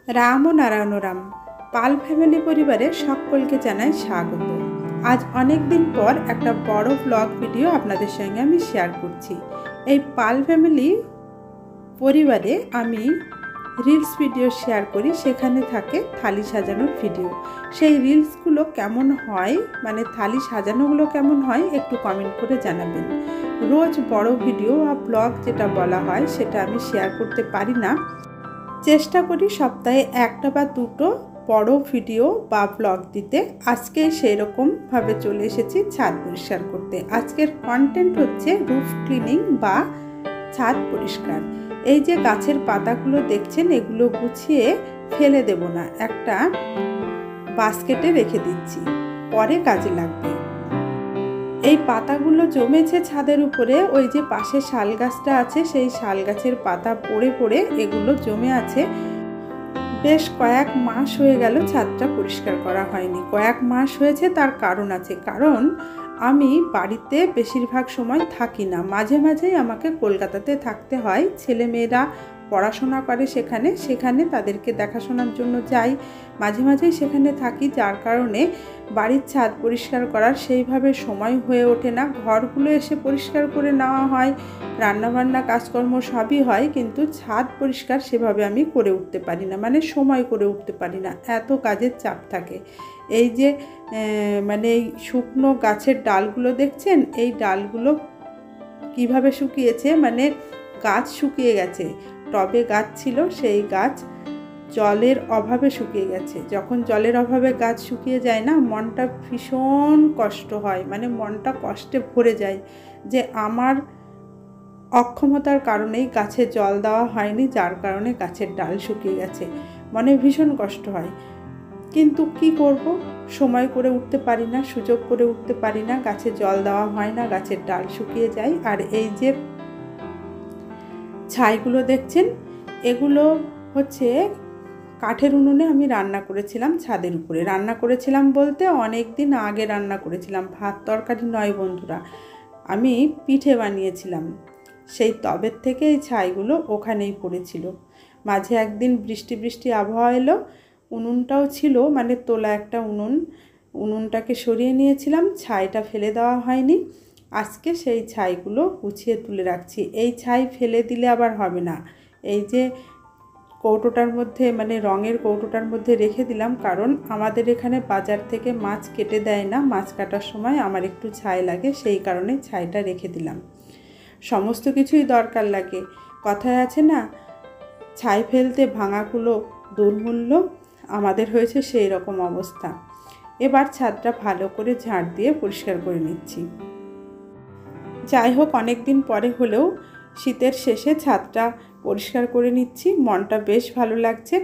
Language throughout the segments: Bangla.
রাম ও নারায়ণ রাম পাল ফ্যামিলি পরিবারে সকলকে জানাই স্বাগত। আজ অনেক দিন পর একটা বড় ব্লগ ভিডিও আপনাদের সঙ্গে আমি শেয়ার করছি। এই পাল ফ্যামিলি পরিবারে আমি রিলস ভিডিও শেয়ার করি, সেখানে থাকে থালি সাজানোর ভিডিও। সেই রিলসগুলো কেমন হয়, মানে থালি সাজানোগুলো কেমন হয়, একটু কমেন্ট করে জানাবেন। রোজ বড় ভিডিও বা ব্লগ যেটা বলা হয় সেটা আমি শেয়ার করতে পারি না, চেষ্টা করি সপ্তাহে একটা বা দুটো বড় ভিডিও বা ব্লগ দিতে। আজকে সেই রকমভাবে চলে এসেছি ছাদ পরিষ্কার করতে। আজকের কন্টেন্ট হচ্ছে রুফ ক্লিনিং বা ছাদ পরিষ্কার। এই যে গাছের পাতাগুলো দেখছেন, এগুলো গুছিয়ে ফেলে দেব না, একটা বাস্কেটে রেখে দিচ্ছি, পরে কাজে লাগবে। এই পাতাগুলো জমেছে ছাদের উপরে, ওই যে পাশে শাল গাছটা আছে, সেই শাল গাছের পাতা পড়ে পড়ে এগুলো জমে আছে। বেশ কয়েক মাস হয়ে গেল ছাদটা পরিষ্কার করা হয়নি। কয়েক মাস হয়েছে, তার কারণ আছে। কারণ আমি বাড়িতে বেশিরভাগ সময় থাকি না, মাঝে মাঝেই আমাকে কলকাতাতে থাকতে হয়। ছেলেমেয়েরা পড়াশোনা করে সেখানে তাদেরকে দেখাশোনার জন্য যাই, মাঝে মাঝেই সেখানে থাকি, যার কারণে বাড়ির ছাদ পরিষ্কার করার সেইভাবে সময় হয়ে ওঠে না। ঘরগুলো এসে পরিষ্কার করে নেওয়া হয়, রান্নাবান্না কাজকর্ম সবই হয়, কিন্তু ছাদ পরিষ্কার সেভাবে আমি করে উঠতে পারি না, মানে সময় করে উঠতে পারি না, এত কাজের চাপ থাকে। এই যে মানে এই শুকনো গাছের ডালগুলো দেখছেন, এই ডালগুলো কিভাবে শুকিয়েছে, মানে গাছ শুকিয়ে গেছে। টবে গাছ ছিল, সেই গাছ জলের অভাবে শুকিয়ে গেছে। যখন জলের অভাবে গাছ শুকিয়ে যায় না, মনটা ভীষণ কষ্ট হয়, মানে মনটা কষ্টে ভরে যায় যে আমার অক্ষমতার কারণেই গাছে জল দেওয়া হয়নি, যার কারণে গাছের ডাল শুকিয়ে গেছে। মনে ভীষণ কষ্ট হয়, কিন্তু কি করব, সময় করে উঠতে পারি না, সুযোগ করে উঠতে পারি না, গাছে জল দেওয়া হয় না, গাছের ডাল শুকিয়ে যায়। আর এই যে ছাইগুলো দেখছেন, এগুলো হচ্ছে কাঠের উনুনে আমি রান্না করেছিলাম ছাদের উপরে। রান্না করেছিলাম বলতে অনেক দিন আগে রান্না করেছিলাম, ভাত তরকারি নয় বন্ধুরা, আমি পিঠে বানিয়েছিলাম। সেই টবের থেকে এই ছাইগুলো ওখানেই পড়েছিল। মাঝে একদিন বৃষ্টি বৃষ্টি আবহাওয়া এলো, উনুনটাও ছিল, মানে তোলা একটা উনুনটাকে সরিয়ে নিয়েছিলাম, ছাইটা ফেলে দেওয়া হয়নি। আজকে সেই ছাইগুলো গুছিয়ে তুলে রাখছি। এই ছাই ফেলে দিলে আবার হবে না, এই যে কৌটোটার মধ্যে, মানে রঙের কৌটোটার মধ্যে রেখে দিলাম, কারণ আমাদের এখানে বাজার থেকে মাছ কেটে দেয় না, মাছ কাটার সময় আমার একটু ছাই লাগে, সেই কারণে ছাইটা রেখে দিলাম। সমস্ত কিছুই দরকার লাগে, কথায় আছে না, ছাই ফেলতে ভাঙাগুলো দুর্মূল্য। আমাদের হয়েছে সেই রকম অবস্থা। এবার ছাদটা ভালো করে ঝাড় দিয়ে পরিষ্কার করে নিচ্ছি। যাই হোক, অনেক দিন পরে হলেও শীতের শেষে ছাদটা পরিষ্কার করে নিচ্ছি, মনটা বেশ ভালো লাগছে।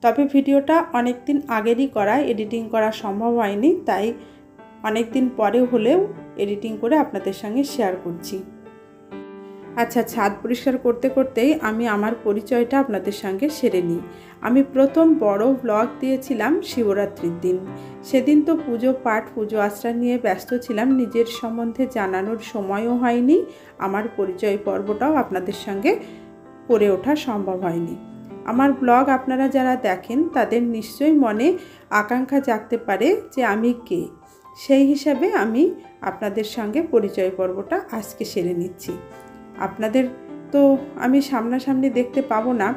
তবে ভিডিওটা অনেক দিন আগেরই করা, এডিটিং করা সম্ভব হয়নি, তাই অনেক দিন পরে হলেও এডিটিং করে আপনাদের সঙ্গে শেয়ার করছি। আচ্ছা, ছাদ পরিষ্কার করতে করতেই আমি আমার পরিচয়টা আপনাদের সঙ্গে সেরে নিই। আমি প্রথম বড় ব্লগ দিয়েছিলাম শিবরাত্রির দিন। সেদিন তো পুজো পাঠ, পুজো আশ্রা নিয়ে ব্যস্ত ছিলাম, নিজের সম্বন্ধে জানানোর সময়ও হয়নি, আমার পরিচয় পর্বটাও আপনাদের সঙ্গে করে ওঠা সম্ভব হয়নি। আমার ব্লগ আপনারা যারা দেখেন তাদের নিশ্চয়ই মনে আকাঙ্ক্ষা জাগতে পারে যে আমি কে। সেই হিসাবে আমি আপনাদের সঙ্গে পরিচয় পর্বটা আজকে সেরে নিচ্ছি। আপনাদের তো আমি সামনাসামনি দেখতে পাবো না,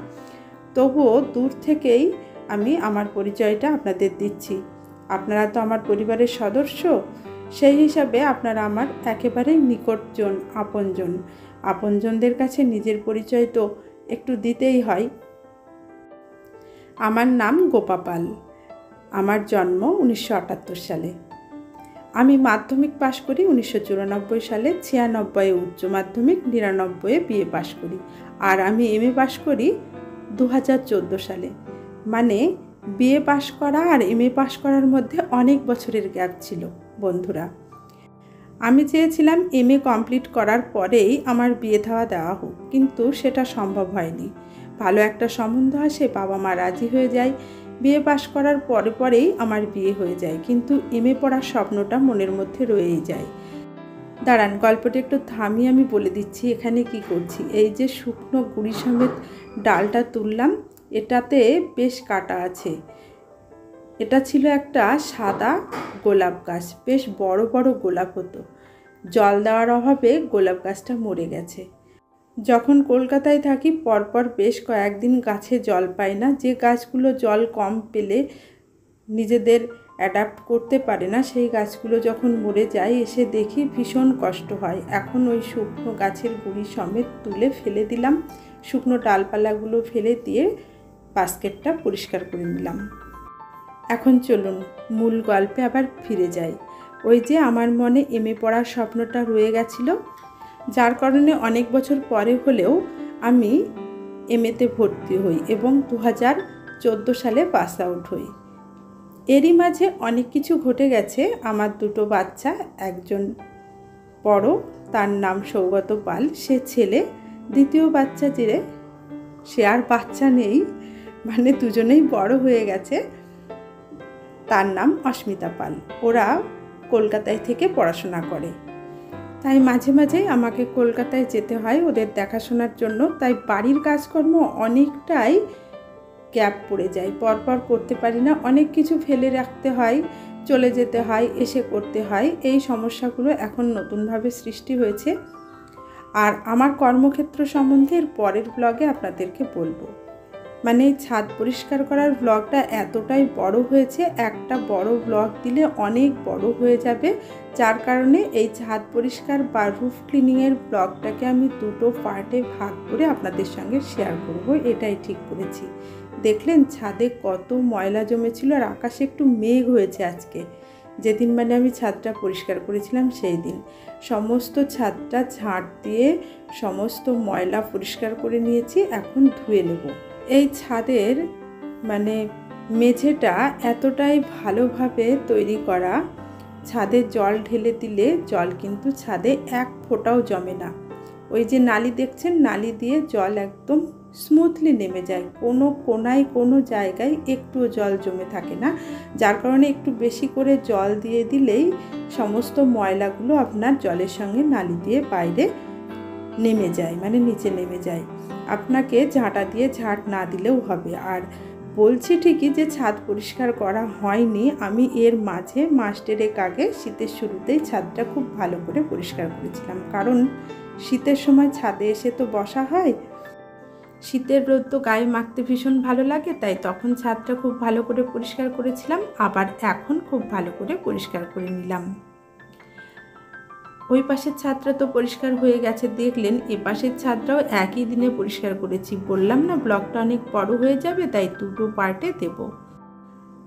তবুও দূর থেকেই আমি আমার পরিচয়টা আপনাদের দিচ্ছি। আপনারা তো আমার পরিবারের সদস্য, সেই হিসাবে আপনারা আমার একেবারেই নিকটজন, আপনজনদের কাছে নিজের পরিচয় তো একটু দিতেই হয়। আমার নাম গোপা পাল, আমার জন্ম 1978 সালে। আমি মাধ্যমিক পাশ করি 1994 সালে, 96-এ উচ্চ মাধ্যমিক, 99-এ বিএ পাশ করি, আর আমি এমএ পাশ করি 2014 সালে। মানে বিএ পাশ করা আর এমএ পাশ করার মধ্যে অনেক বছরের গ্যাপ ছিল বন্ধুরা। আমি চেয়েছিলাম এমএ কমপ্লিট করার পরেই আমার বিয়ে দেওয়া হোক, কিন্তু সেটা সম্ভব হয়নি। ভালো একটা সম্বন্ধ আসে, বাবা মা রাজি হয়ে যায়, বিএ পাশ করার পরেই আমার বিয়ে হয়ে যায়, কিন্তু এমএ পড়ার স্বপ্নটা মনের মধ্যে রয়েই যায়। দাঁড়ান, গল্পটা একটু থামিয়ে আমি বলে দিচ্ছি এখানে কি করছি। এই যে শুকনো গুঁড়ি সমেত ডালটা তুললাম, এটাতে বেশ কাটা আছে। এটা ছিল একটা সাদা গোলাপ গাছ, বেশ বড় বড় গোলাপ হতো। জল দেওয়ার অভাবে গোলাপ গাছটা মরে গেছে। যখন কলকাতায় থাকি পরপর বেশ কয়েকদিন গাছে জল পাই না। যে গাছগুলো জল কম পেলে নিজেদের অ্যাডাপ্ট করতে পারে না, সেই গাছগুলো যখন মরে যায় এসে দেখি ভীষণ কষ্ট হয়। এখন ওই শুকনো গাছের গুঁড়ি সমেত তুলে ফেলে দিলাম, শুকনো ডালপালাগুলো ফেলে দিয়ে বাস্কেটটা পরিষ্কার করে নিলাম। এখন চলুন মূল গল্পে আবার ফিরে যাই। ওই যে আমার মনে এমএ পড়ার স্বপ্নটা রয়ে গেছিল, যার কারণে অনেক বছর পরে হলেও আমি এমএতে ভর্তি হই এবং 2014 সালে পাস আউট হই। এরই মাঝে অনেক কিছু ঘটে গেছে। আমার দুটো বাচ্চা, একজন বড়, তার নাম সৌগত পাল, সে ছেলে। দ্বিতীয় বাচ্চা যে, সে আর বাচ্চা নেই, মানে দুজনেই বড় হয়ে গেছে, তার নাম অস্মিতা পাল। ওরা কলকাতায় থেকে পড়াশোনা করে, তাই মাঝে মাঝেই আমাকে কলকাতায় যেতে হয় ওদের দেখাশোনার জন্য। তাই বাড়ির কাজকর্ম অনেকটাই গ্যাপ পড়ে যায়, পরপর করতে পারি না। অনেক কিছু ফেলে রাখতে হয়, চলে যেতে হয়, এসে করতে হয়। এই সমস্যাগুলো এখন নতুনভাবে সৃষ্টি হয়েছে। আর আমার কর্মক্ষেত্র সম্বন্ধে এর পরের ব্লগে আপনাদেরকে বলবো। মানে এই ছাদ পরিষ্কার করার ব্লগটা এতটাই বড় হয়েছে, একটা বড় ব্লগ দিলে অনেক বড় হয়ে যাবে, যার কারণে এই ছাদ পরিষ্কার বা রুফ ক্লিনিংয়ের ব্লগটাকে আমি দুটো পার্টে ভাগ করে আপনাদের সঙ্গে শেয়ার করব। এটাই ঠিক করেছি। দেখলেন ছাদে কত ময়লা জমেছিল, আর আকাশে একটু মেঘ হয়েছে আজকে। যেদিন মানে আমি ছাদটা পরিষ্কার করেছিলাম সেই দিন সমস্ত ছাদটা ঝাঁট দিয়ে সমস্ত ময়লা পরিষ্কার করে নিয়েছি। এখন ধুয়ে নেব। এই ছাদের মানে মেঝেটা এতটাই ভালোভাবে তৈরি করা, ছাদে জল ঢেলে দিলে জল কিন্তু ছাদে এক ফোঁটাও জমে না। ওই যে নালি দেখছেন, নালি দিয়ে জল একদম স্মুথলি নেমে যায়, কোনো কোনায় কোনো জায়গায় একটুও জল জমে থাকে না। যার কারণে একটু বেশি করে জল দিয়ে দিলেই সমস্ত ময়লাগুলো আপনার জলের সঙ্গে নালি দিয়ে বাইরে নেমে যায়, মানে নিচে নেমে যায়। আপনাকে ঝাঁটা দিয়ে ঝাঁট না দিলেও হবে। আর বলছি ঠিকই যে ছাদ পরিষ্কার করা হয়নি, আমি এর মাঝে মাস দেড়েক আগে শীতের শুরুতেই ছাদটা খুব ভালো করে পরিষ্কার করেছিলাম। কারণ শীতের সময় ছাদে এসে তো বসা হয়, শীতের রোদ তো গায়ে মাখতে ভীষণ ভালো লাগে, তাই তখন ছাদটা খুব ভালো করে পরিষ্কার করেছিলাম। আবার এখন খুব ভালো করে পরিষ্কার করে নিলাম। ওই পাশের ছাদটা তো পরিষ্কার হয়ে গেছে দেখলেন, এ পাশের ছাদটাও একই দিনে পরিষ্কার করেছি। বললাম না ব্লগটা অনেক বড় হয়ে যাবে, তাই দুটো পার্টে দেব।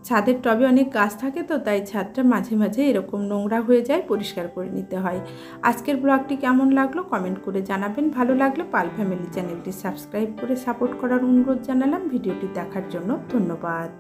ছাদের টবে অনেক গাছ থাকে তো, তাই ছাদটা মাঝে মাঝে এরকম নোংরা হয়ে যায়, পরিষ্কার করে নিতে হয়। আজকের ব্লগটি কেমন লাগলো কমেন্ট করে জানাবেন। ভালো লাগলে পাল ফ্যামিলি চ্যানেলটি সাবস্ক্রাইব করে সাপোর্ট করার অনুরোধ জানালাম। ভিডিওটি দেখার জন্য ধন্যবাদ।